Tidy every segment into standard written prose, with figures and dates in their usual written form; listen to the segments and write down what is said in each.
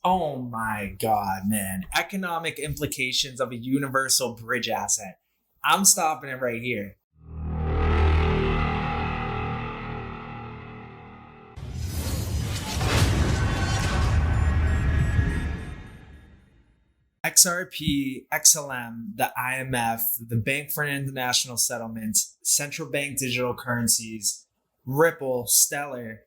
Oh my God, man. Economic implications of a universal bridge asset. I'm stopping it right here. XRP, XLM, the IMF, the Bank for International Settlements, central bank digital currencies, Ripple, Stellar.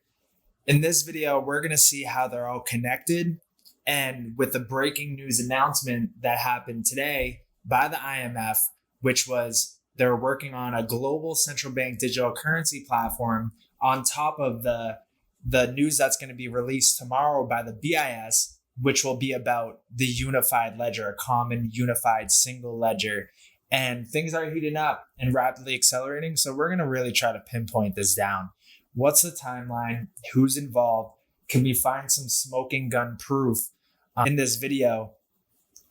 In this video, we're going to see how they're all connected. And with the breaking news announcement that happened today by the IMF, which was they're working on a global central bank digital currency platform on top of the news that's going to be released tomorrow by the BIS, which will be about the unified ledger, a common unified single ledger. And things are heating up and rapidly accelerating. So we're going to really try to pinpoint this down. What's the timeline? Who's involved? Can we find some smoking gun proof in this video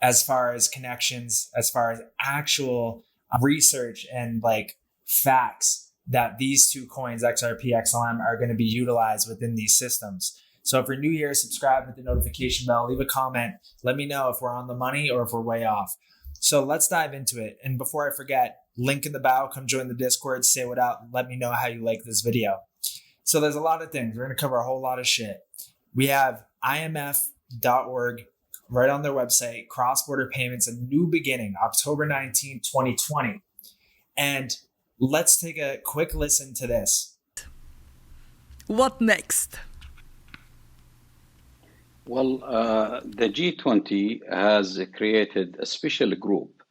as far as connections, as far as actual research and like facts that these two coins, XRP, XLM, are going to be utilized within these systems? So if you're new here, subscribe, hit the notification bell, leave a comment. Let me know if we're on the money or if we're way off. So let's dive into it. And before I forget, link in the bio, come join the Discord, say what up, let me know how you like this video. So there's a lot of things. We're going to cover a whole lot of shit. We have IMF.org right on their website, cross-border payments, a new beginning, October 19, 2020. And let's take a quick listen to this. What next? Well, the G20 has created a special group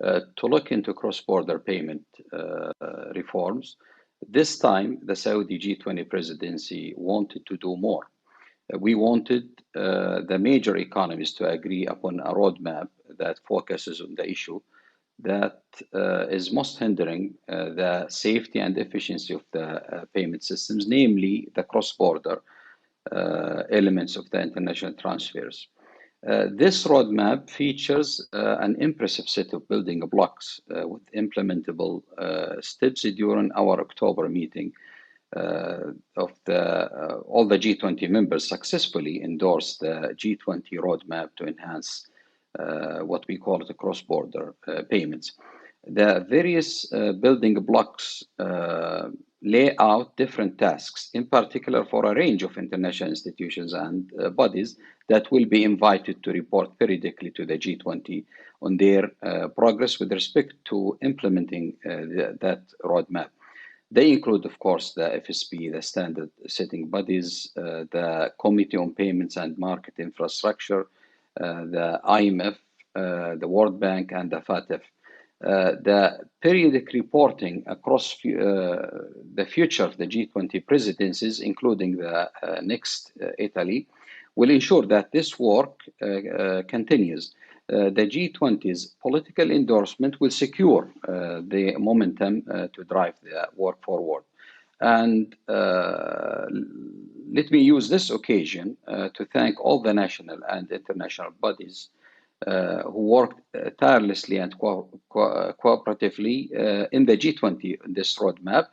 to look into cross-border payment reforms. This time, the Saudi G20 presidency wanted to do more. We wanted the major economies to agree upon a roadmap that focuses on the issue that is most hindering the safety and efficiency of the payment systems, namely the cross-border elements of the international transfers. This roadmap features an impressive set of building blocks with implementable steps. During our October meeting of all the G20 members successfully endorsed the G20 roadmap to enhance what we call the cross-border payments. The various building blocks lay out different tasks, in particular for a range of international institutions and bodies that will be invited to report periodically to the G20 on their progress with respect to implementing that roadmap. They include, of course, the FSP, the standard setting bodies, the Committee on Payments and Market Infrastructure, the IMF, the World Bank, and the FATF. The periodic reporting across the future of the G20 presidencies, including the next Italy, will ensure that this work continues. The G20's political endorsement will secure the momentum to drive the work forward. And let me use this occasion to thank all the national and international bodies who worked tirelessly and cooperatively in the G20 in this roadmap.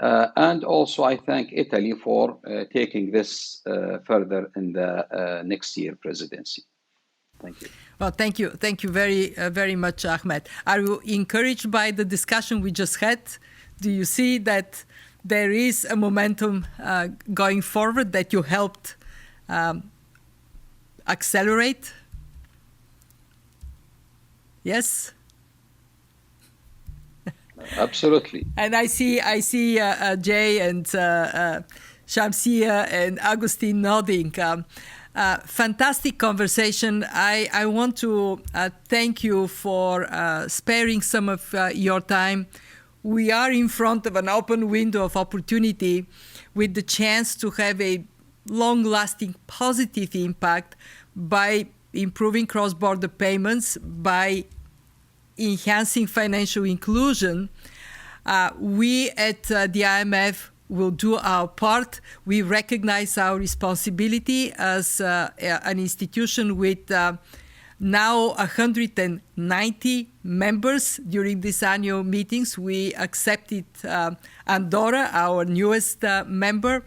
And also I thank Italy for taking this further in the next year presidency. Thank you. Well, thank you. Thank you very much, Ahmed. Are you encouraged by the discussion we just had? Do you see that there is a momentum going forward that you helped accelerate? Yes? Absolutely. And I see Jay and Shamsia and Agustin nodding. Fantastic conversation. I want to thank you for sparing some of your time. We are in front of an open window of opportunity with the chance to have a long-lasting positive impact by improving cross-border payments, by enhancing financial inclusion. We at the IMF will do our part. We recognize our responsibility as an institution with now 190 members during these annual meetings. We accepted Andorra, our newest member,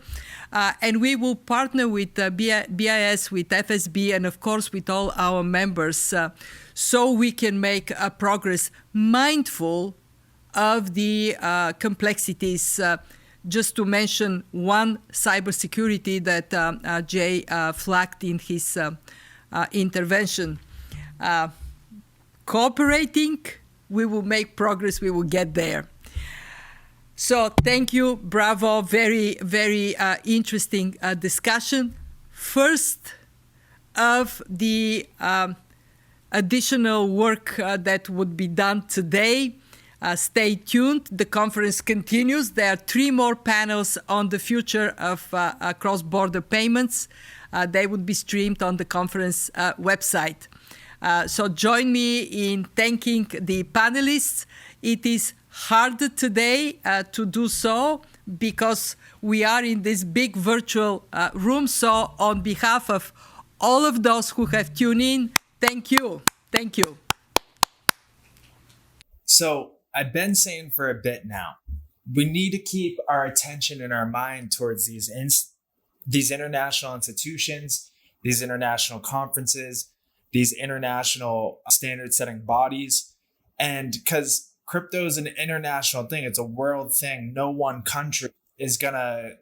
and we will partner with BIS, with FSB, and of course with all our members so we can make progress mindful of the complexities. Just to mention one, cybersecurity that Jay flagged in his intervention. Cooperating, we will make progress, we will get there. So thank you, bravo, very, very interesting discussion. First of the additional work that would be done today. Stay tuned, the conference continues. There are 3 more panels on the future of cross-border payments. They would be streamed on the conference website. So join me in thanking the panelists. It is hard today to do so because we are in this big virtual room. So on behalf of all of those who have tuned in, thank you. Thank you. So I've been saying for a bit now, we need to keep our attention and our mind towards these international institutions, these international conferences, these international standard-setting bodies. And because crypto is an international thing, it's a world thing. No one country is going to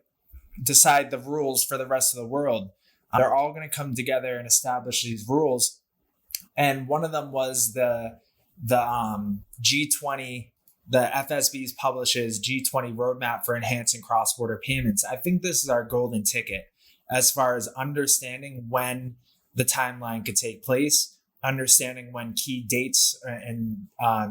decide the rules for the rest of the world. They're all going to come together and establish these rules. And one of them was the G20, the FSB publishes G20 roadmap for enhancing cross-border payments. I think this is our golden ticket as far as understanding when the timeline could take place, understanding when key dates and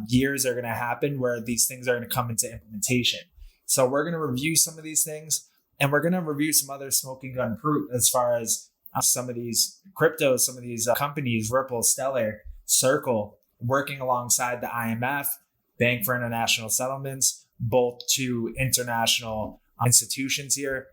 years are going to happen where these things are going to come into implementation. So we're going to review some of these things, and we're going to review some other smoking gun fruit as far as some of these cryptos, some of these companies, Ripple, Stellar, Circle, working alongside the IMF, Bank for International Settlements, both 2 international institutions here.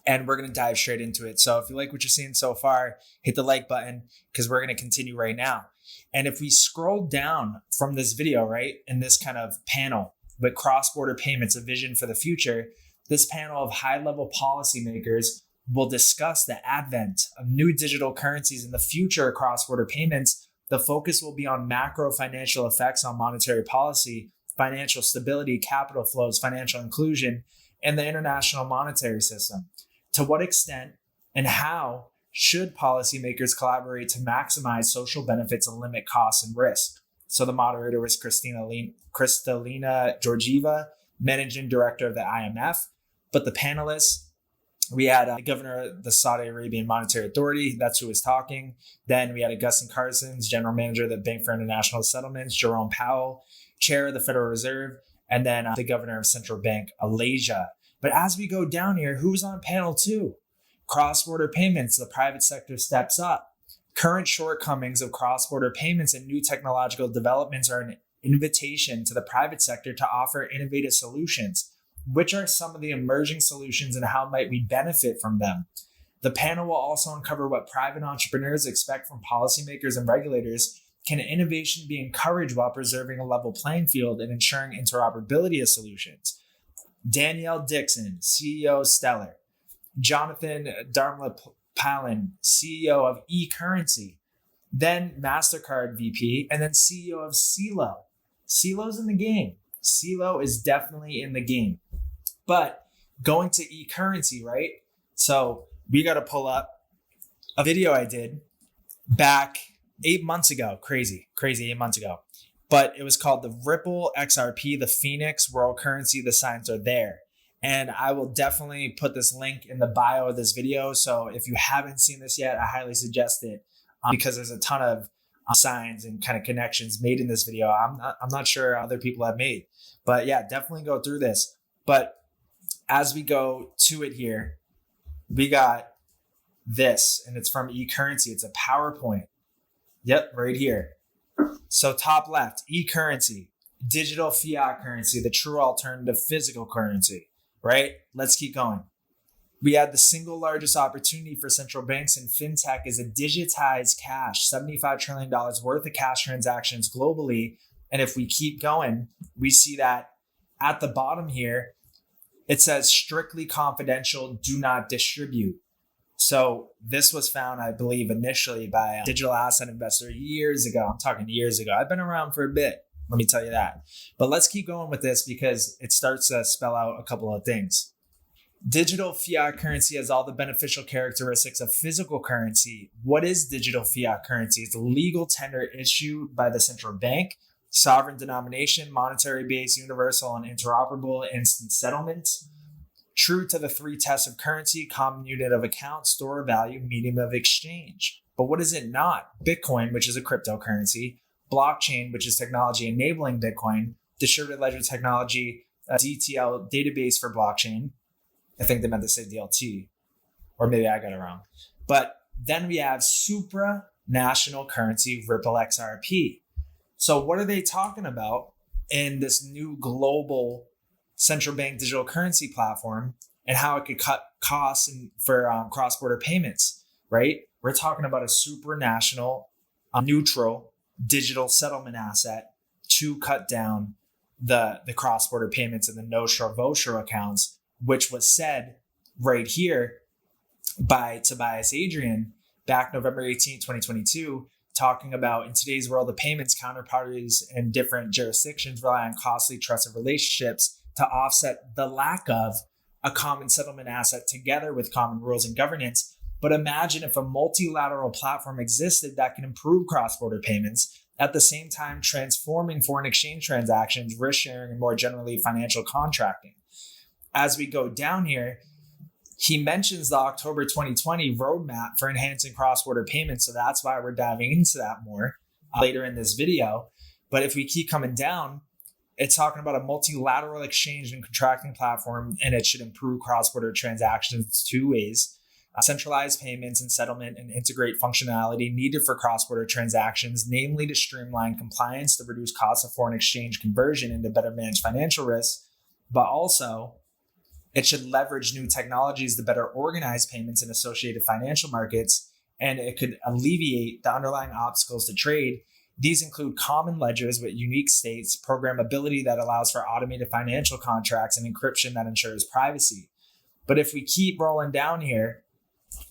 And we're going to dive straight into it. So if you like what you're seeing so far, hit the like button because we're going to continue right now. And if we scroll down from this video, right, in this kind of panel with cross-border payments, a vision for the future, this panel of high-level policymakers will discuss the advent of new digital currencies in the future of cross-border payments. The focus will be on macro financial effects on monetary policy, financial stability, capital flows, financial inclusion, and the international monetary system. To what extent and how should policymakers collaborate to maximize social benefits and limit costs and risk? So the moderator was Kristalina Georgieva, Managing Director of the IMF. But the panelists, we had the governor of the Saudi Arabian Monetary Authority. That's who was talking. Then we had Augustine Carson's General Manager of the Bank for International Settlements, Jerome Powell, Chair of the Federal Reserve, and then the Governor of Central Bank, Malaysia. But as we go down here, who's on panel 2? Cross-border payments, the private sector steps up. Current shortcomings of cross-border payments and new technological developments are an invitation to the private sector to offer innovative solutions. Which are some of the emerging solutions and how might we benefit from them? The panel will also uncover what private entrepreneurs expect from policymakers and regulators. Can innovation be encouraged while preserving a level playing field and ensuring interoperability of solutions? Danielle Dixon, CEO of Stellar. Jonathan Darmla-Palin, CEO of eCurrency. Then MasterCard VP, and then CEO of CeeLo. CeeLo's in the game. CeeLo is definitely in the game. But going to eCurrency, right? So we got to pull up a video I did back 8 months ago. Crazy 8 months ago. But it was called the Ripple XRP, the Phoenix World Currency. The signs are there. And I will definitely put this link in the bio of this video. So if you haven't seen this yet, I highly suggest it because there's a ton of signs and kind of connections made in this video. I'm not sure other people have made. But yeah, definitely go through this. But as we go to it here, we got this, and it's from eCurrency. It's a PowerPoint. Yep, right here. So top left, eCurrency, digital fiat currency, the true alternative physical currency, right? Let's keep going. We had the single largest opportunity for central banks in fintech is a digitized cash, $75 trillion worth of cash transactions globally. And if we keep going, we see that at the bottom here, it says strictly confidential, do not distribute. So this was found, I believe, initially by a digital asset investor years ago. I'm talking years ago. I've been around for a bit, let me tell you that. But let's keep going with this because it starts to spell out a couple of things. Digital fiat currency has all the beneficial characteristics of physical currency. What is digital fiat currency? It's a legal tender issued by the central bank, sovereign denomination, monetary base, universal and interoperable instant settlement. True to the three tests of currency: common unit of account, store of value, medium of exchange. But what is it not? Bitcoin, which is a cryptocurrency, blockchain, which is technology enabling Bitcoin, distributed ledger technology, DTL database for blockchain. I think they meant to say DLT, or maybe I got it wrong. But then we have supranational currency, Ripple XRP. So what are they talking about in this new global central bank digital currency platform and how it could cut costs for cross-border payments, right? We're talking about a supranational, neutral digital settlement asset to cut down the cross-border payments and the no-shro accounts, which was said right here by Tobias Adrian back November 18, 2022, talking about in today's world of payments, counterparties in different jurisdictions rely on costly trusted relationships to offset the lack of a common settlement asset together with common rules and governance. But imagine if a multilateral platform existed that can improve cross-border payments, at the same time transforming foreign exchange transactions, risk sharing, and more generally financial contracting. As we go down here, he mentions the October 2020 roadmap for enhancing cross-border payments. So that's why we're diving into that more later in this video. But if we keep coming down, it's talking about a multilateral exchange and contracting platform, and it should improve cross-border transactions two ways: centralized payments and settlement, and integrate functionality needed for cross-border transactions, namely to streamline compliance, to reduce costs of foreign exchange conversion, and to better manage financial risks. But also, it should leverage new technologies to better organize payments and associated financial markets, and it could alleviate the underlying obstacles to trade. These include common ledgers with unique states, programmability that allows for automated financial contracts, and encryption that ensures privacy. But if we keep rolling down here,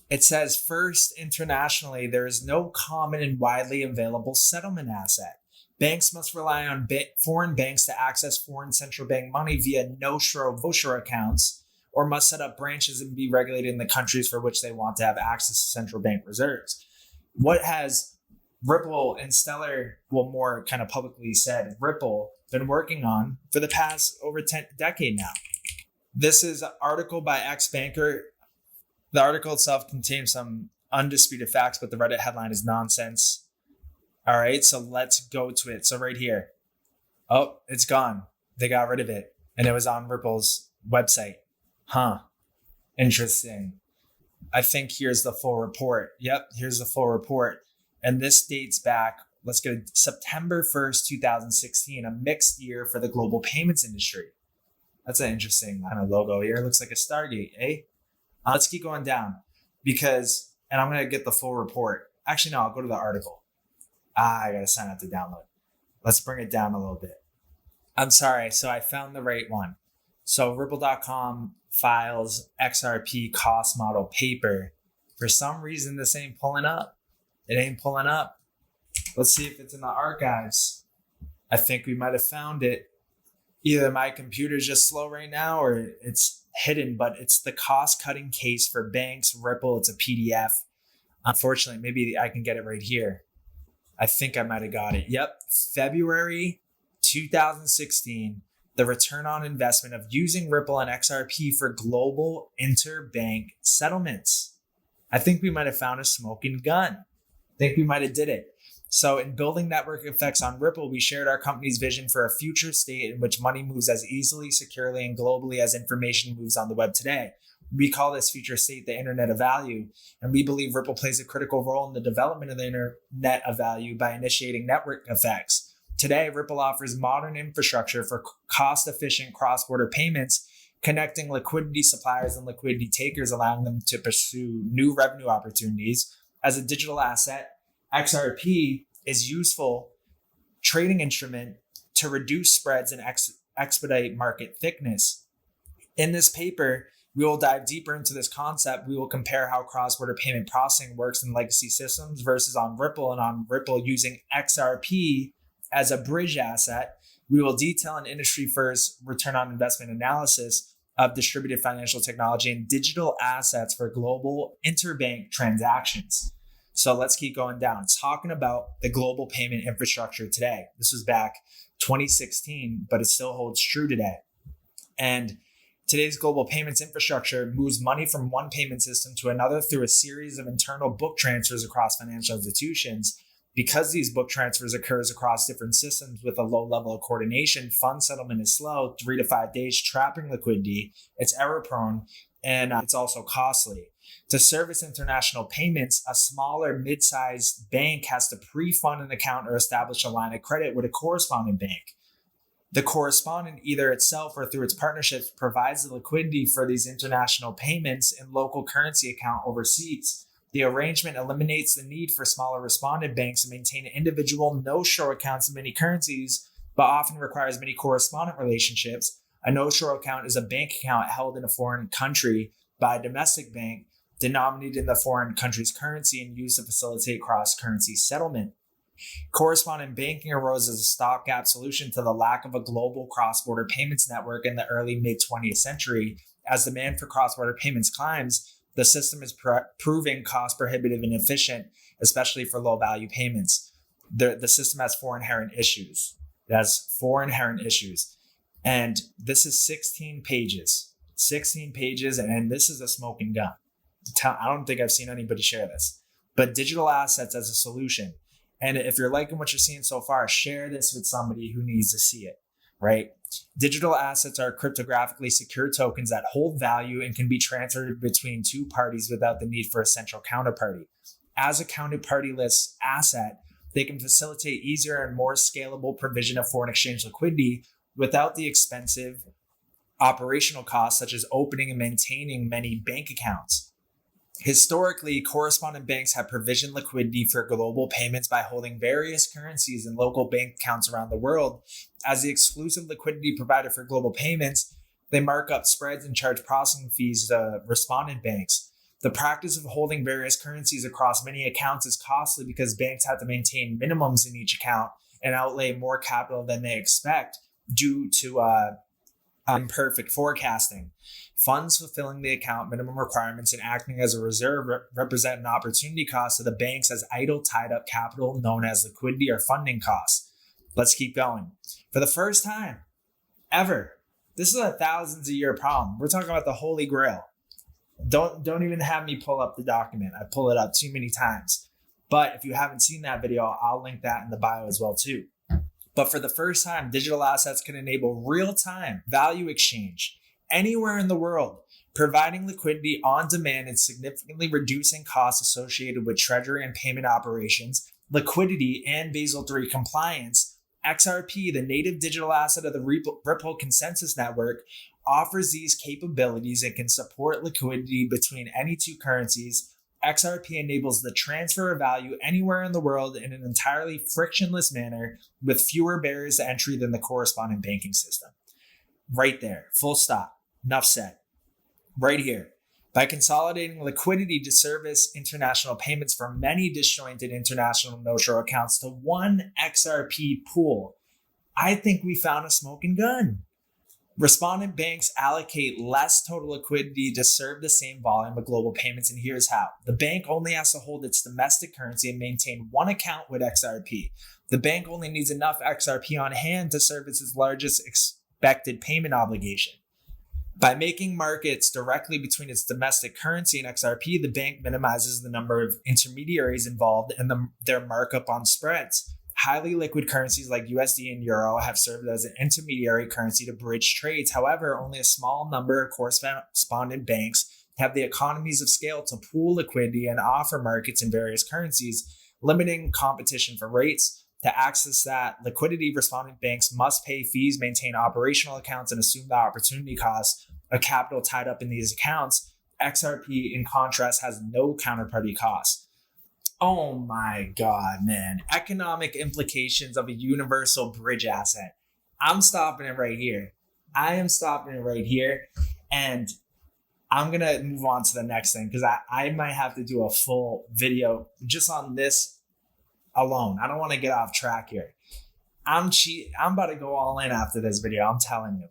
it says first, internationally, there is no common and widely available settlement asset. Banks must rely on foreign banks to access foreign central bank money via no-shro accounts, or must set up branches and be regulated in the countries for which they want to have access to central bank reserves. What has Ripple and Stellar, well, more kind of publicly said, Ripple been working on for the past over decade now? This is an article by ex-banker. The article itself contains some undisputed facts, but the Reddit headline is nonsense. All right, so let's go to it. So right here. Oh, it's gone. They got rid of it. And it was on Ripple's website. Huh. Interesting. I think here's the full report. Yep, here's the full report. And this dates back, let's go September 1st, 2016, a mixed year for the global payments industry. That's an interesting kind of logo here. It looks like a Stargate, eh? Let's keep going down because, and I'm going to get the full report. Actually, no, I'll go to the article. I got to sign up to download. Let's bring it down a little bit. I'm sorry. So I found the right one. So Ripple.com files XRP cost model paper. For some reason, this ain't pulling up. It ain't pulling up. Let's see if it's in the archives. I think we might have found it. Either my computer's just slow right now or it's hidden, but it's the cost cutting case for banks, Ripple. It's a PDF. Unfortunately, maybe I can get it right here. I think I might have got it. Yep. February 2016, the return on investment of using Ripple and XRP for global interbank settlements. I think we might have found a smoking gun. I think we might have did it. So in building network effects on Ripple, we shared our company's vision for a future state in which money moves as easily, securely, and globally as information moves on the web today. We call this future state the Internet of Value, and we believe Ripple plays a critical role in the development of the Internet of Value by initiating network effects. Today, Ripple offers modern infrastructure for cost-efficient cross-border payments connecting liquidity suppliers and liquidity takers, allowing them to pursue new revenue opportunities. As a digital asset, XRP is useful trading instrument to reduce spreads and expedite market thickness. In this paper, we will dive deeper into this concept. We will compare how cross-border payment processing works in legacy systems versus on Ripple, and on Ripple using XRP as a bridge asset. We will detail an industry-first return on investment analysis of distributed financial technology and digital assets for global interbank transactions. So let's keep going down. Talking about the global payment infrastructure today. This was back 2016, but it still holds true today. And today's global payments infrastructure moves money from one payment system to another through a series of internal book transfers across financial institutions. Because these book transfers occurs across different systems with a low level of coordination, fund settlement is slow, 3 to 5 days, trapping liquidity. It's error prone, and it's also costly. To service international payments, a smaller mid-sized bank has to pre-fund an account or establish a line of credit with a correspondent bank. The correspondent, either itself or through its partnerships, provides the liquidity for these international payments in local currency account overseas. The arrangement eliminates the need for smaller respondent banks to maintain individual no-show accounts in many currencies, but often requires many correspondent relationships. A no-show account is a bank account held in a foreign country by a domestic bank, denominated in the foreign country's currency and used to facilitate cross-currency settlement. Correspondent banking arose as a stopgap solution to the lack of a global cross-border payments network in the early mid-20th century. As demand for cross-border payments climbs, the system is proving cost prohibitive and inefficient, especially for low-value payments. The system has four inherent issues. It has four inherent issues. And this is 16 pages. 16 pages, and this is a smoking gun. I don't think I've seen anybody share this. But digital assets as a solution. And if you're liking what you're seeing so far, share this with somebody who needs to see it, right? Digital assets are cryptographically secure tokens that hold value and can be transferred between two parties without the need for a central counterparty. As a counterparty-less asset, they can facilitate easier and more scalable provision of foreign exchange liquidity without the expensive operational costs such as opening and maintaining many bank accounts. Historically, correspondent banks have provisioned liquidity for global payments by holding various currencies in local bank accounts around the world. As the exclusive liquidity provider for global payments, they mark up spreads and charge processing fees to respondent banks. The practice of holding various currencies across many accounts is costly because banks have to maintain minimums in each account and outlay more capital than they expect due to imperfect forecasting. Funds fulfilling the account minimum requirements and acting as a reserve represent an opportunity cost to the banks as idle tied up capital known as liquidity or funding costs. Let's keep going. For the first time ever, this is a thousands a year problem. We're talking about the Holy Grail. Don't even have me pull up the document. I pull it up too many times. But if you haven't seen that video, I'll link that in the bio as well too. But for the first time, digital assets can enable real-time value exchange anywhere in the world, providing liquidity on demand and significantly reducing costs associated with treasury and payment operations, liquidity, and Basel III compliance. XRP, the native digital asset of the Ripple consensus network, offers these capabilities and can support liquidity between any two currencies. XRP enables the transfer of value anywhere in the world in an entirely frictionless manner with fewer barriers to entry than the correspondent banking system. Right there, full stop, enough said. Right here. By consolidating liquidity to service international payments from many disjointed international no-show accounts to one XRP pool, I think we found a smoking gun. Respondent banks allocate less total liquidity to serve the same volume of global payments, and here's how. The bank only has to hold its domestic currency and maintain one account with XRP. The bank only needs enough XRP on hand to service its largest expected payment obligation. By making markets directly between its domestic currency and XRP, the bank minimizes the number of intermediaries involved and their markup on spreads. Highly liquid currencies like USD and Euro have served as an intermediary currency to bridge trades. However, only a small number of correspondent banks have the economies of scale to pool liquidity and offer markets in various currencies, limiting competition for rates. To access that liquidity, respondent banks must pay fees, maintain operational accounts, and assume the opportunity costs of capital tied up in these accounts. XRP, in contrast, has no counterparty costs. Oh my God, man. Economic implications of a universal bridge asset. I'm stopping it right here. I am stopping it right here. And I'm going to move on to the next thing because I might have to do a full video just on this alone. I don't want to get off track here. I'm about to go all in after this video. I'm telling you.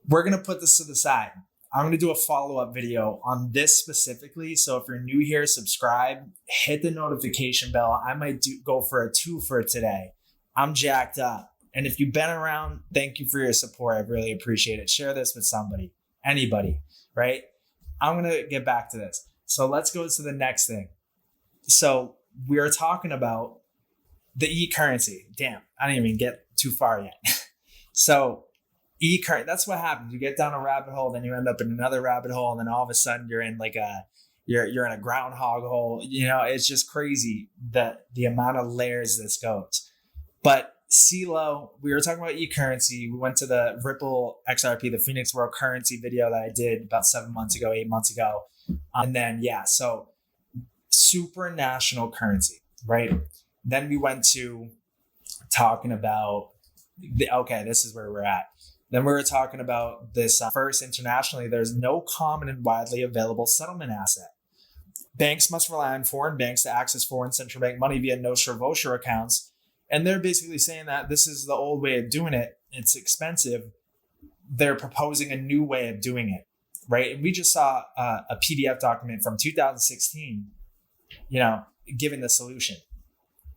We're going to put this to the side. I'm going to do a follow-up video on this specifically. So if you're new here, subscribe, hit the notification bell. I might go for a 2 for today. I'm jacked up. And if you've been around, thank you for your support. I really appreciate it. Share this with somebody, anybody, right? I'm going to get back to this. So let's go to the next thing. So we are talking about the e-currency. Damn, I didn't even get too far yet. So e-currency, that's what happens. You get down a rabbit hole, then you end up in another rabbit hole, and then all of a sudden you're in like you're in a groundhog hole. You know, it's just crazy the amount of layers this goes. But CeeLo, we were talking about e-currency. We went to the Ripple XRP, the Phoenix World Currency video that I did about 8 months ago. And then, so supranational currency, right? Then we went to talking about, this is where we're at. Then we were talking about this first internationally, there's no common and widely available settlement asset. Banks must rely on foreign banks to access foreign central bank money via Nostra accounts. And they're basically saying that this is the old way of doing it. It's expensive. They're proposing a new way of doing it, right? And we just saw a PDF document from 2016, giving the solution.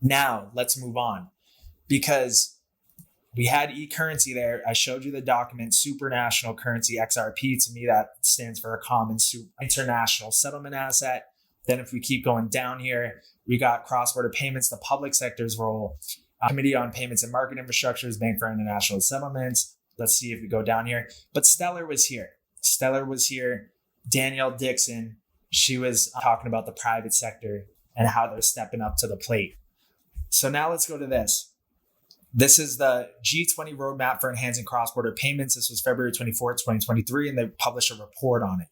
Now let's move on because we had e-currency there. I showed you the document, supranational currency, XRP. To me, that stands for a common international settlement asset. Then if we keep going down here, we got cross-border payments, the public sector's role, Committee on Payments and Market Infrastructures, Bank for International Settlements. Let's see if we go down here. But Stellar was here. Danielle Dixon, she was talking about the private sector and how they're stepping up to the plate. So now let's go to this. This is the G20 roadmap for enhancing cross-border payments. This was February 24th, 2023, and they published a report on it.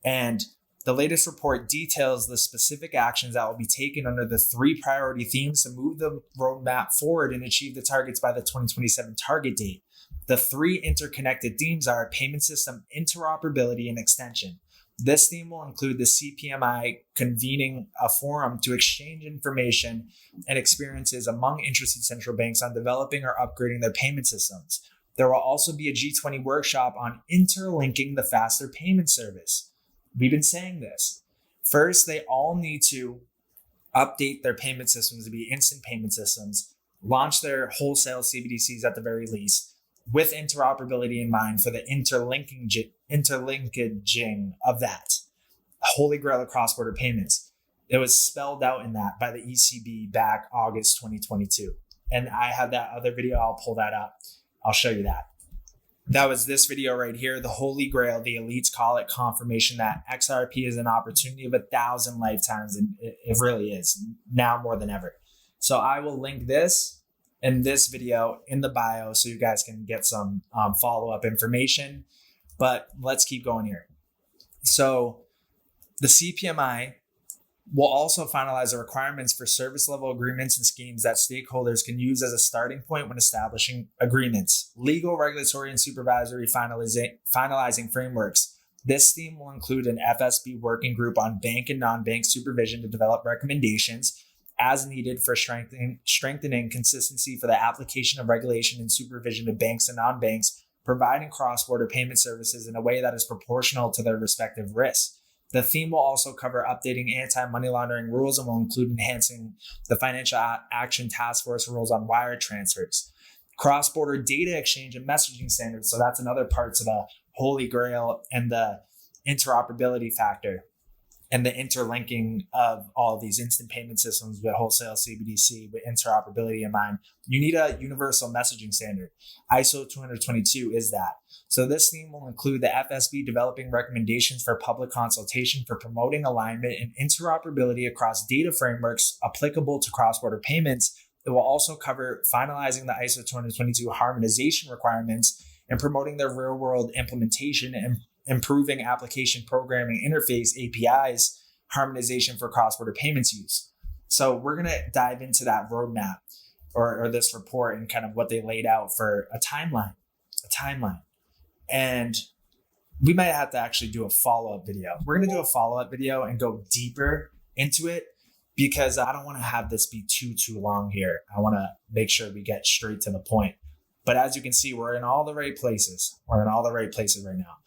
And the latest report details the specific actions that will be taken under the 3 priority themes to move the roadmap forward and achieve the targets by the 2027 target date. The 3 interconnected themes are payment system interoperability and extension. This theme will include the CPMI convening a forum to exchange information and experiences among interested central banks on developing or upgrading their payment systems. There will also be a G20 workshop on interlinking the faster payment service. We've been saying this. First, they all need to update their payment systems to be instant payment systems, launch their wholesale CBDCs at the very least, with interoperability in mind for the interlinkaging of that. Holy grail of cross-border payments. It was spelled out in that by the ECB back August 2022. And I have that other video. I'll pull that up. I'll show you that. That was this video right here. The Holy Grail, the elites call it, confirmation that XRP is an opportunity of 1,000 lifetimes. And it really is now more than ever. So I will link this in this video in the bio so you guys can get some follow-up information. But let's keep going here. So the CPMI will also finalize the requirements for service level agreements and schemes that stakeholders can use as a starting point when establishing agreements, legal, regulatory, and supervisory finalizing frameworks. This theme will include an FSB working group on bank and non-bank supervision to develop recommendations as needed for strengthening consistency for the application of regulation and supervision to banks and non-banks, providing cross-border payment services in a way that is proportional to their respective risks. The theme will also cover updating anti-money laundering rules and will include enhancing the Financial Action Task Force rules on wire transfers, cross-border data exchange and messaging standards. So that's another part to the Holy Grail and the interoperability factor and the interlinking of all of these instant payment systems with wholesale CBDC with interoperability in mind. You need a universal messaging standard. ISO 222 is that. So this theme will include the FSB developing recommendations for public consultation for promoting alignment and interoperability across data frameworks applicable to cross-border payments. It will also cover finalizing the ISO 222 harmonization requirements and promoting their real-world implementation improving application programming interface, APIs, harmonization for cross-border payments use. So we're going to dive into that roadmap or this report and kind of what they laid out for a timeline. And we might have to actually do a follow-up video. We're going to do a follow-up video and go deeper into it because I don't want to have this be too long here. I want to make sure we get straight to the point. But as you can see, we're in all the right places. We're in all the right places right now.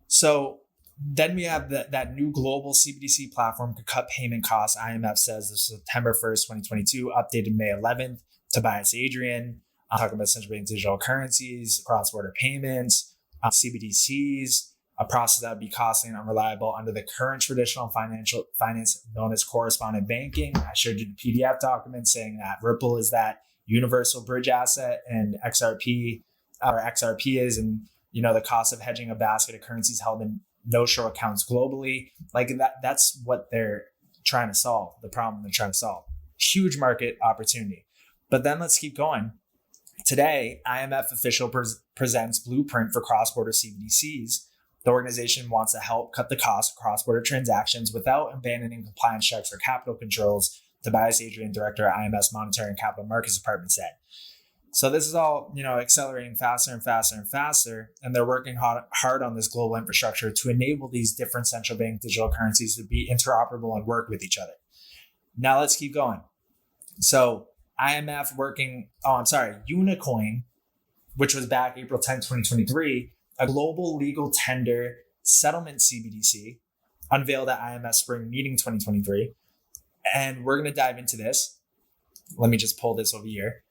So then we have that new global CBDC platform could cut payment costs. IMF says this is September 1st, 2022, updated May 11th. Tobias Adrian, talking about central bank digital currencies, cross-border payments, CBDCs, a process that would be costly and unreliable under the current traditional finance known as correspondent banking. I showed you the PDF document saying that Ripple is that universal bridge asset and XRP is, and the cost of hedging a basket of currencies held in notional accounts globally. Like that's what they're trying to solve, the problem they're trying to solve. Huge market opportunity. But then let's keep going. Today, IMF official presents blueprint for cross-border CBDCs. The organization wants to help cut the cost of cross-border transactions without abandoning compliance checks or capital controls, Tobias Adrian, director at IMF's Monetary and Capital Markets Department, said. So this is all, accelerating faster and faster and faster. And they're working hard on this global infrastructure to enable these different central bank digital currencies to be interoperable and work with each other. Now let's keep going. So IMF Unicoin, which was back April 10, 2023, a global legal tender settlement CBDC, unveiled at IMF Spring Meeting 2023. And we're going to dive into this. Let me just pull this over here.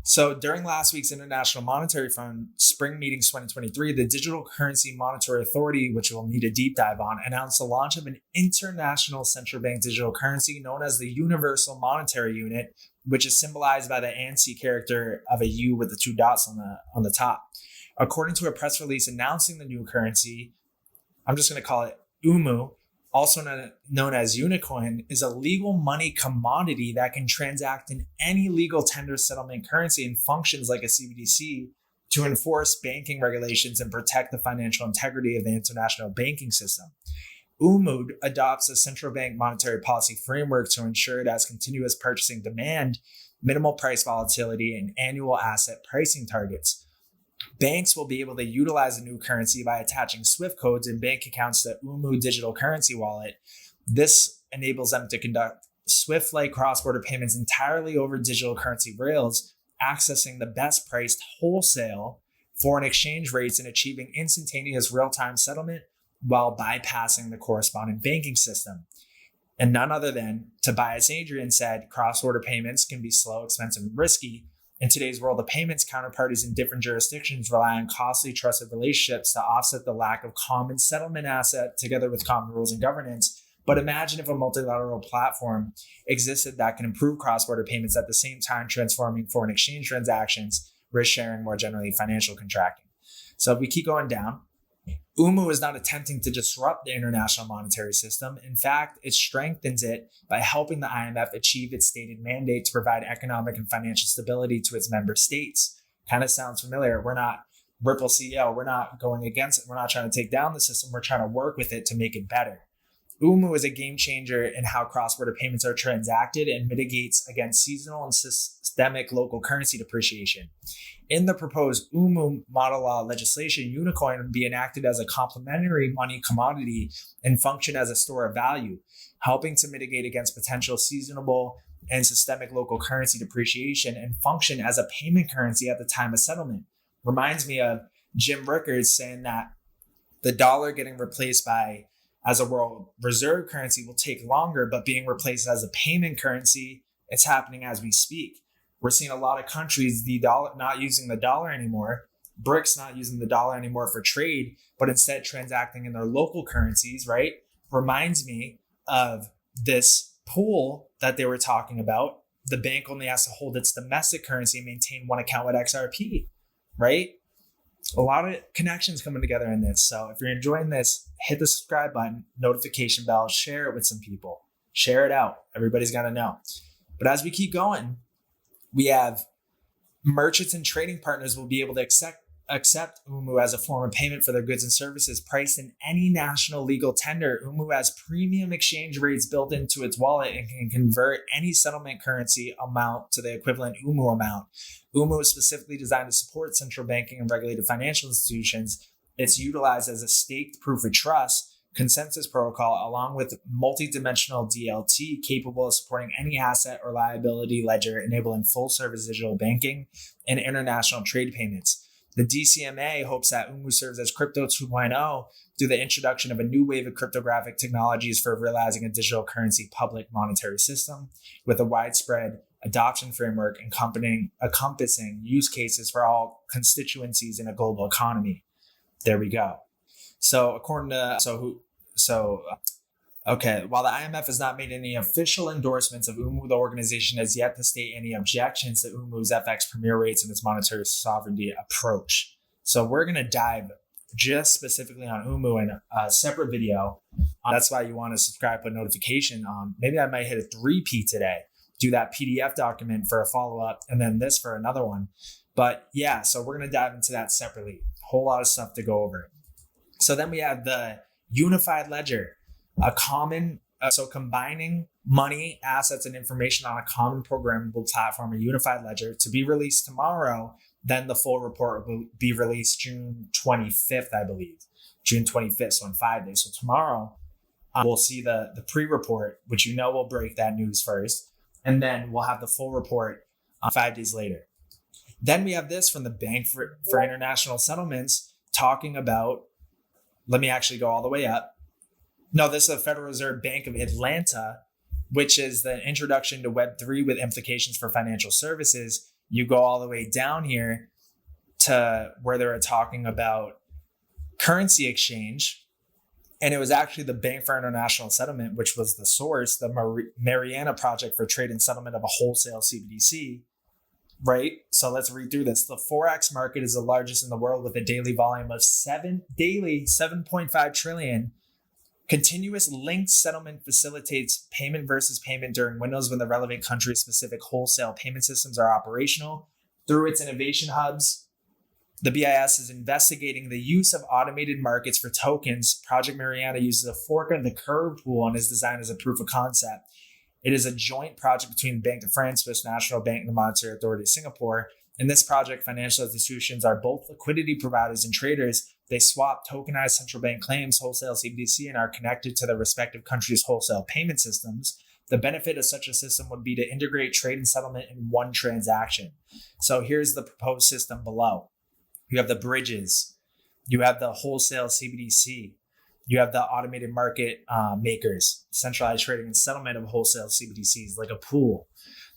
So during last week's International Monetary Fund Spring Meetings 2023, the Digital Currency Monetary Authority, which we'll need a deep dive on, announced the launch of an international central bank digital currency known as the Universal Monetary Unit, which is symbolized by the ANSI character of a U with the two dots on the top. According to a press release announcing the new currency, I'm just going to call it UMU, also known as Unicoin, is a legal money commodity that can transact in any legal tender settlement currency and functions like a CBDC to enforce banking regulations and protect the financial integrity of the international banking system. UMUD adopts a central bank monetary policy framework to ensure it has continuous purchasing demand, minimal price volatility, and annual asset pricing targets. Banks will be able to utilize the new currency by attaching SWIFT codes and bank accounts to UMU digital currency wallet. This enables them to conduct SWIFT-like cross-border payments entirely over digital currency rails, accessing the best priced wholesale foreign exchange rates and achieving instantaneous real-time settlement while bypassing the correspondent banking system. And none other than Tobias Adrian said cross-border payments can be slow, expensive, and risky. In today's world, the payments counterparties in different jurisdictions rely on costly, trusted relationships to offset the lack of common settlement asset together with common rules and governance. But imagine if a multilateral platform existed that can improve cross-border payments at the same time transforming foreign exchange transactions, risk sharing, more generally financial contracting. So if we keep going down, UMU is not attempting to disrupt the international monetary system. In fact, it strengthens it by helping the IMF achieve its stated mandate to provide economic and financial stability to its member states. Kind of sounds familiar. We're not Ripple CEO. We're not going against it. We're not trying to take down the system. We're trying to work with it to make it better. UMU is a game changer in how cross-border payments are transacted and mitigates against seasonal and systemic local currency depreciation. In the proposed UMU model law legislation, Unicoin would be enacted as a complementary money commodity and function as a store of value, helping to mitigate against potential seasonal and systemic local currency depreciation and function as a payment currency at the time of settlement. Reminds me of Jim Rickards saying that the dollar getting replaced as a world reserve currency will take longer, but being replaced as a payment currency, it's happening as we speak. We're seeing a lot of countries, the dollar not using the dollar anymore, BRICS not using the dollar anymore for trade, but instead transacting in their local currencies, right? Reminds me of this pool that they were talking about. The bank only has to hold its domestic currency and maintain one account with XRP, right? A lot of connections coming together in this. So if you're enjoying this, hit the subscribe button, notification bell, share it with some people. Share it out. Everybody's got to know. But as we keep going, we have merchants and trading partners will be able to accept UMU as a form of payment for their goods and services priced in any national legal tender. UMU has premium exchange rates built into its wallet and can convert any settlement currency amount to the equivalent UMU amount. UMU is specifically designed to support central banking and regulated financial institutions. It's utilized as a staked proof of trust consensus protocol along with multi-dimensional DLT capable of supporting any asset or liability ledger, enabling full service digital banking and international trade payments. The DCMA hopes that UMU serves as crypto 2.0 through the introduction of a new wave of cryptographic technologies for realizing a digital currency public monetary system with a widespread adoption framework encompassing use cases for all constituencies in a global economy. There we go. So according to while the IMF has not made any official endorsements of UMU, the organization has yet to state any objections to UMU's FX premier rates and its monetary sovereignty approach. So we're going to dive just specifically on UMU in a separate video. That's why you want to subscribe, put notification on. Maybe I might hit a 3P today, do that PDF document for a follow-up, and then this for another one. But yeah, so we're going to dive into that separately. Whole lot of stuff to go over. So then we have the unified ledger, a common, so combining money, assets, and information on a common programmable platform, a unified ledger, to be released tomorrow. Then the full report will be released June 25th, I believe. June 25th, so in 5 days. So tomorrow, we'll see the pre-report, which will break that news first. And then we'll have the full report 5 days later. Then we have this from the Bank for International Settlements talking about, let me actually go all the way up. No, this is the Federal Reserve Bank of Atlanta, which is the introduction to Web3 with implications for financial services. You go all the way down here to where they were talking about currency exchange. And it was actually the Bank for International Settlement, which was the source, the Mariana Project for Trade and Settlement of a Wholesale CBDC. Right? So let's read through this. The Forex market is the largest in the world with a daily volume of 7.5 trillion. Continuous linked settlement facilitates payment versus payment during windows when the relevant country-specific wholesale payment systems are operational. Through its innovation hubs, the BIS is investigating the use of automated markets for tokens. Project Mariana uses a fork of the curve tool and is designed as a proof of concept. It is a joint project between Bank of France, Swiss National Bank, and the Monetary Authority of Singapore. In this project, financial institutions are both liquidity providers and traders. They swap tokenized central bank claims, wholesale CBDC, and are connected to the respective countries' wholesale payment systems. The benefit of such a system would be to integrate trade and settlement in one transaction. So here's the proposed system below. You have the bridges. You have the wholesale CBDC. You have the automated market makers, centralized trading and settlement of wholesale CBDCs like a pool.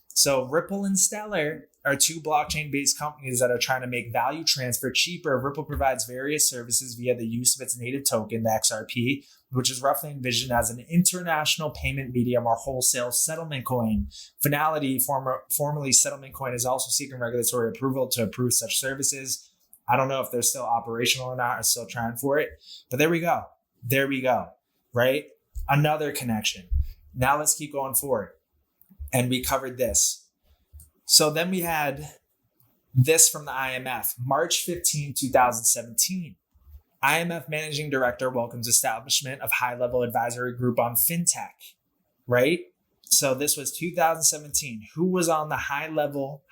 So Ripple and Stellar are two blockchain-based companies that are trying to make value transfer cheaper. Ripple provides various services via the use of its native token, the XRP, which is roughly envisioned as an international payment medium or wholesale settlement coin. Finality, formerly Settlement Coin, is also seeking regulatory approval to approve such services. I don't know if they're still operational or not, or still trying for it, but there we go. There we go, right? Another connection. Now let's keep going forward. And we covered this. So then we had this from the IMF, March 15, 2017. IMF Managing Director welcomes establishment of high-level advisory group on fintech, right? So this was 2017. Who was on the high-level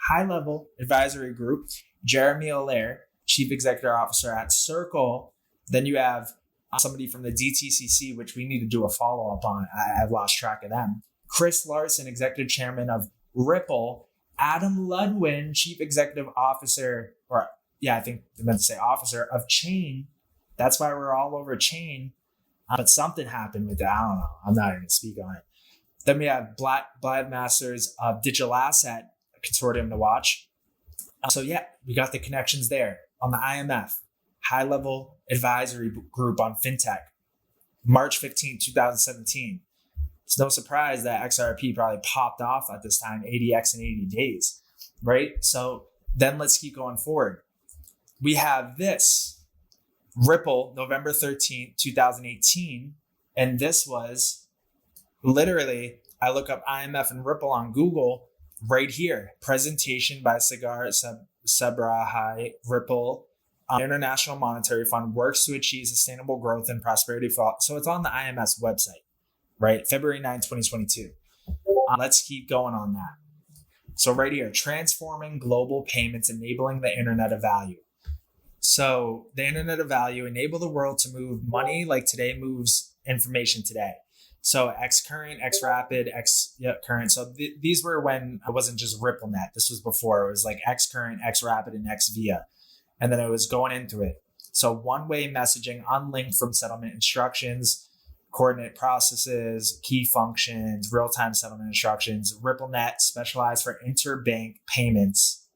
advisory group? Jeremy Allaire, Chief Executive Officer at Circle. Then you have somebody from the DTCC, which we need to do a follow-up on. I've lost track of them. Chris Larson, Executive Chairman of Ripple. Adam Ludwin, Chief Executive Officer, I think I meant to say officer of Chain. That's why we're all over Chain. But something happened with that. I don't know. I'm not even going to speak on it. Then we have Blad Masters of Digital Asset Consortium to watch. We got the connections there on the IMF. High-level advisory group on fintech, March 15, 2017. It's no surprise that XRP probably popped off at this time, 80x in 80 days, right? So then let's keep going forward. We have this, Ripple, November 13, 2018. And this was literally, I look up IMF and Ripple on Google right here. Presentation by Sagar Sabrahai, Ripple International Monetary Fund works to achieve sustainable growth and prosperity for all. So it's on the IMF's website, right? February 9, 2022. Let's keep going on that. So right here, transforming global payments, enabling the internet of value. So the internet of value enable the world to move money like today moves information today. So X current, X rapid, X current. So these were when it wasn't just RippleNet. This was before. It was like X current, X rapid, and X via. And then it was going into it. So one-way messaging unlinked from settlement instructions, coordinate processes, key functions, real-time settlement instructions. RippleNet specialized for interbank payments,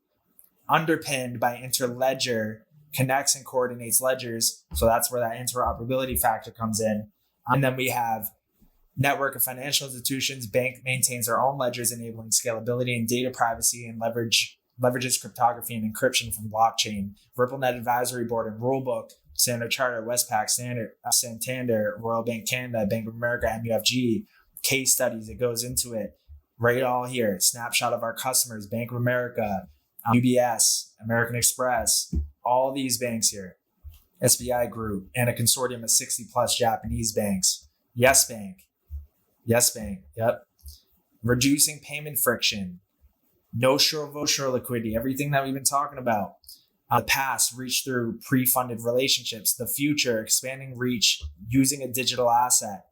underpinned by interledger, connects and coordinates ledgers. So that's where that interoperability factor comes in. And then we have network of financial institutions. Bank maintains their own ledgers, enabling scalability and data privacy, and leverages cryptography and encryption from blockchain. RippleNet Advisory Board and Rulebook, Standard Chartered, Westpac, Santander, Royal Bank Canada, Bank of America, MUFG, case studies. It goes into it right all here. Snapshot of our customers, Bank of America, UBS, American Express, all these banks here, SBI Group, and a consortium of 60 plus Japanese banks. Yes Bank, yep. Reducing payment friction, no-shore, no-shore liquidity, everything that we've been talking about. The past, reach through pre-funded relationships. The future, expanding reach using a digital asset.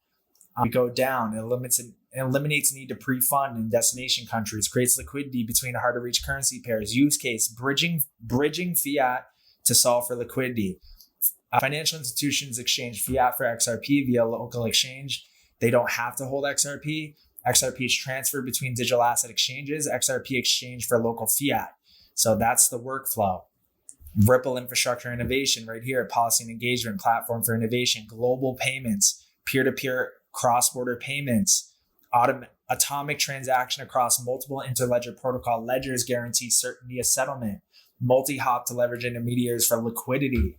We go down, it eliminates need to pre-fund in destination countries, creates liquidity between hard-to-reach currency pairs. Use case, bridging fiat to solve for liquidity. Financial institutions exchange fiat for XRP via local exchange. They don't have to hold XRP. XRP is transferred between digital asset exchanges. XRP exchange for local fiat. So that's the workflow. Ripple infrastructure innovation right here. Policy and engagement, platform for innovation, global payments, peer-to-peer cross-border payments, atomic transaction across multiple interledger protocol ledgers guarantee certainty of settlement, multi-hop to leverage intermediaries for liquidity.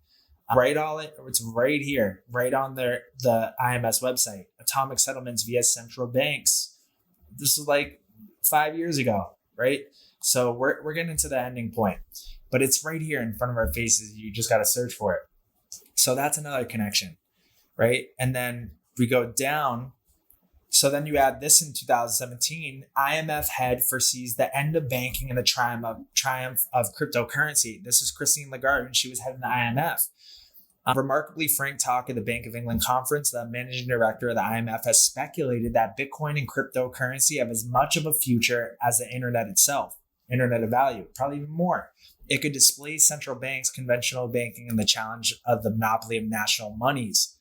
It's right here, right on the IMS website. Atomic settlements via central banks. This is like 5 years ago, right? So we're getting to the ending point, but it's right here in front of our faces. You just got to search for it. So that's another connection, right? And then we go down. So then you add this in 2017, IMF head foresees the end of banking and the triumph of cryptocurrency. This is Christine Lagarde when she was heading the IMF. Remarkably frank talk at the Bank of England conference, the managing director of the IMF has speculated that Bitcoin and cryptocurrency have as much of a future as the internet itself, internet of value, probably even more. It could displace central banks, conventional banking, and the challenge of the monopoly of national monies.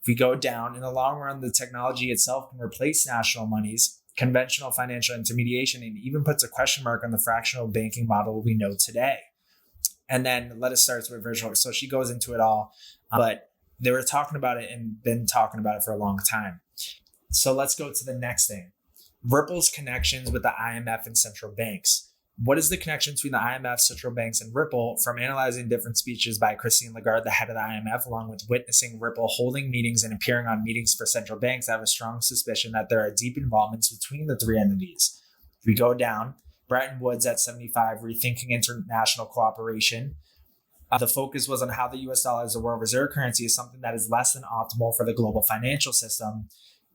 If we go down, in the long run, the technology itself can replace national monies, conventional financial intermediation, and even puts a question mark on the fractional banking model we know today. And then let us start with virtual. So she goes into it all, but they were talking about it and been talking about it for a long time. So let's go to the next thing. Ripple's connections with the IMF and central banks. What is the connection between the IMF, central banks, and Ripple? From analyzing different speeches by Christine Lagarde, the head of the IMF, along with witnessing Ripple holding meetings and appearing on meetings for central banks, I have a strong suspicion that there are deep involvements between the three entities. If we go down, Bretton Woods at 75, rethinking international cooperation. The focus was on how the US dollar as a world reserve currency is something that is less than optimal for the global financial system.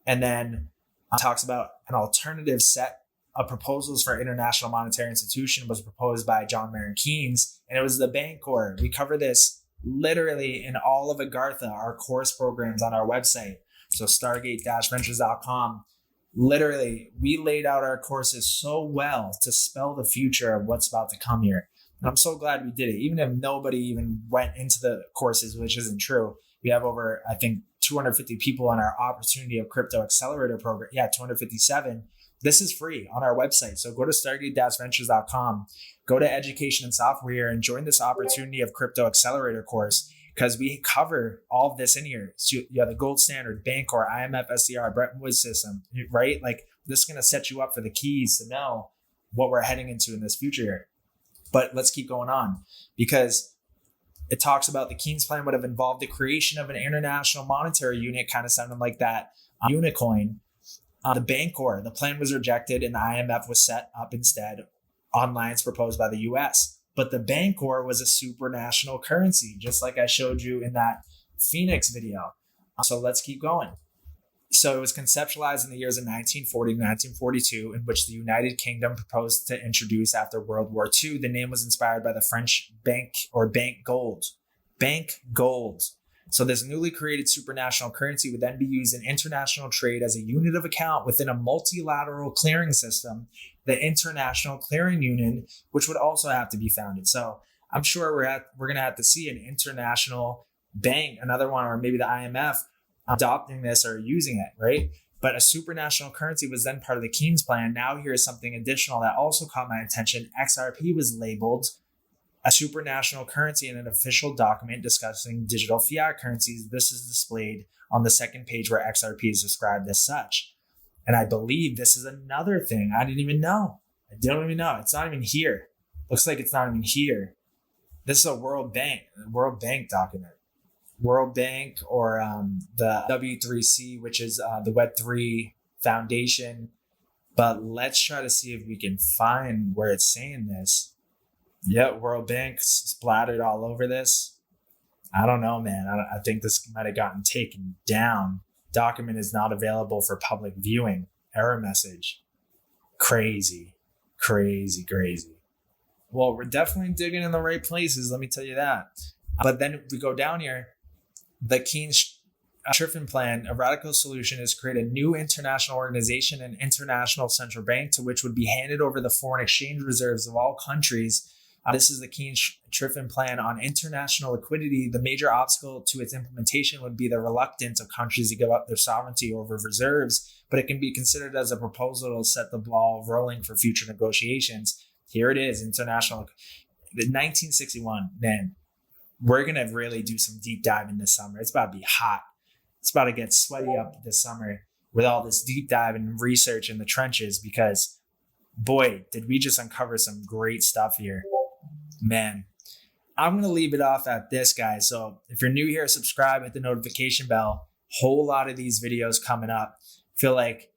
And then talks about an alternative set of proposals for international monetary institution was proposed by John Maynard Keynes, and it was the Bancorp. We cover this literally in all of Agartha, our course programs on our website. So stargate-ventures.com. Literally, we laid out our courses so well to spell the future of what's about to come here. And I'm so glad we did it. Even if nobody even went into the courses, which isn't true. We have over, I think, 250 people on our Opportunity of Crypto Accelerator program. Yeah, 257. This is free on our website. So go to stargate-ventures.com, go to Education and Software, and join this Opportunity of Crypto Accelerator course, because we cover all of this in here. So you have the gold standard, Bancorp, IMF, SDR, Bretton Woods system, right? Like, this is going to set you up for the keys to know what we're heading into in this future here. But let's keep going on, because it talks about the Keynes plan would have involved the creation of an international monetary unit, kind of sounding like that Unicoin. The Bancorp, the plan was rejected and the IMF was set up instead on lines proposed by the US. but the Bancor was a supranational currency, just like I showed you in that Phoenix video. So let's keep going. So it was conceptualized in the years of 1940 to 1942, in which the United Kingdom proposed to introduce after World War II. The name was inspired by the French bank or bank gold. Bank gold. So this newly created supranational currency would then be used in international trade as a unit of account within a multilateral clearing system, the International Clearing Union, which would also have to be founded. So I'm sure we're going to have to see an international bank, another one, or maybe the IMF adopting this or using it, right? But a supranational currency was then part of the Keynes plan. Now here's something additional that also caught my attention. XRP was labeled a supranational currency in an official document discussing digital fiat currencies. This is displayed on the second page where XRP is described as such. And I believe this is another thing I didn't even know. I don't even know. It's not even here. Looks like it's not even here. This is a World Bank document. World Bank or the W3C, which is the Web3 Foundation. But let's try to see if we can find where it's saying this. Yeah, World Bank splattered all over this. I don't know, man. I think this might have gotten taken down. Document is not available for public viewing. Error message. Crazy. Well, we're definitely digging in the right places, let me tell you that. But then if we go down here, the Keynes Triffin plan, a radical solution is create a new international organization, an international central bank, to which would be handed over the foreign exchange reserves of all countries. This is the Keynes Triffin plan on international liquidity. The major obstacle to its implementation would be the reluctance of countries to give up their sovereignty over reserves, but it can be considered as a proposal to set the ball rolling for future negotiations. Here it is, international. The 1961, man. We're going to really do some deep dive in this summer. It's about to be hot. It's about to get sweaty up this summer with all this deep dive and research in the trenches because, boy, did we just uncover some great stuff here. Man, I'm going to leave it off at this, guys. So if you're new here, subscribe, hit the notification bell. Whole lot of these videos coming up. Feel like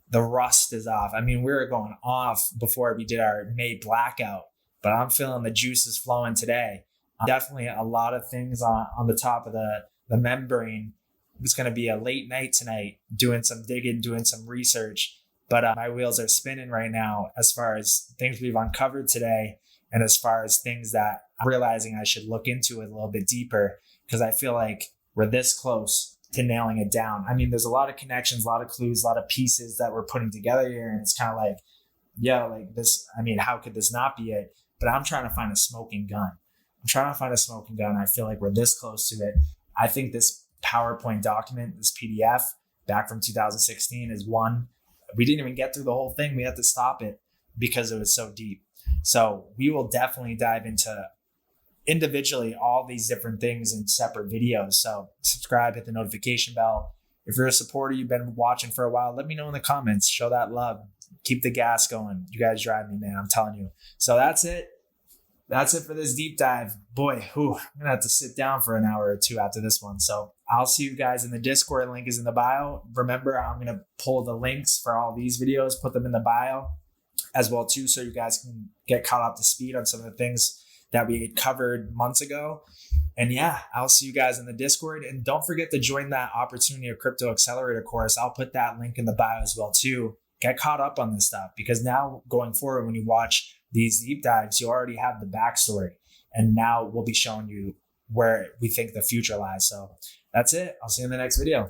the rust is off. I mean, we were going off before we did our May blackout, but I'm feeling the juices flowing today. Definitely a lot of things on the top of the membrane. It's going to be a late night tonight, doing some digging, doing some research. But my wheels are spinning right now as far as things we've uncovered today and as far as things that I'm realizing I should look into it a little bit deeper because I feel like we're this close to nailing it down. I mean, there's a lot of connections, a lot of clues, a lot of pieces that we're putting together here. And it's kind of like, yeah, like this. I mean, how could this not be it? But I'm trying to find a smoking gun. I feel like we're this close to it. I think this PowerPoint document, this PDF back from 2016 is one. We didn't even get through the whole thing. We had to stop it because it was so deep. So we will definitely dive into individually all these different things in separate videos. So subscribe, hit the notification bell. If you're a supporter, you've been watching for a while, let me know in the comments. Show that love. Keep the gas going. You guys drive me, man. I'm telling you. So that's it. That's it for this deep dive. Boy, I'm going to have to sit down for an hour or two after this one. So I'll see you guys in the Discord. Link is in the bio. Remember, I'm going to pull the links for all these videos, put them in the bio as well too, so you guys can get caught up to speed on some of the things that we had covered months ago. And yeah, I'll see you guys in the Discord. And don't forget to join that Opportunity of Crypto Accelerator course. I'll put that link in the bio as well too. Get caught up on this stuff because now going forward, when you watch these deep dives, you already have the backstory. And now we'll be showing you where we think the future lies. So that's it. I'll see you in the next video.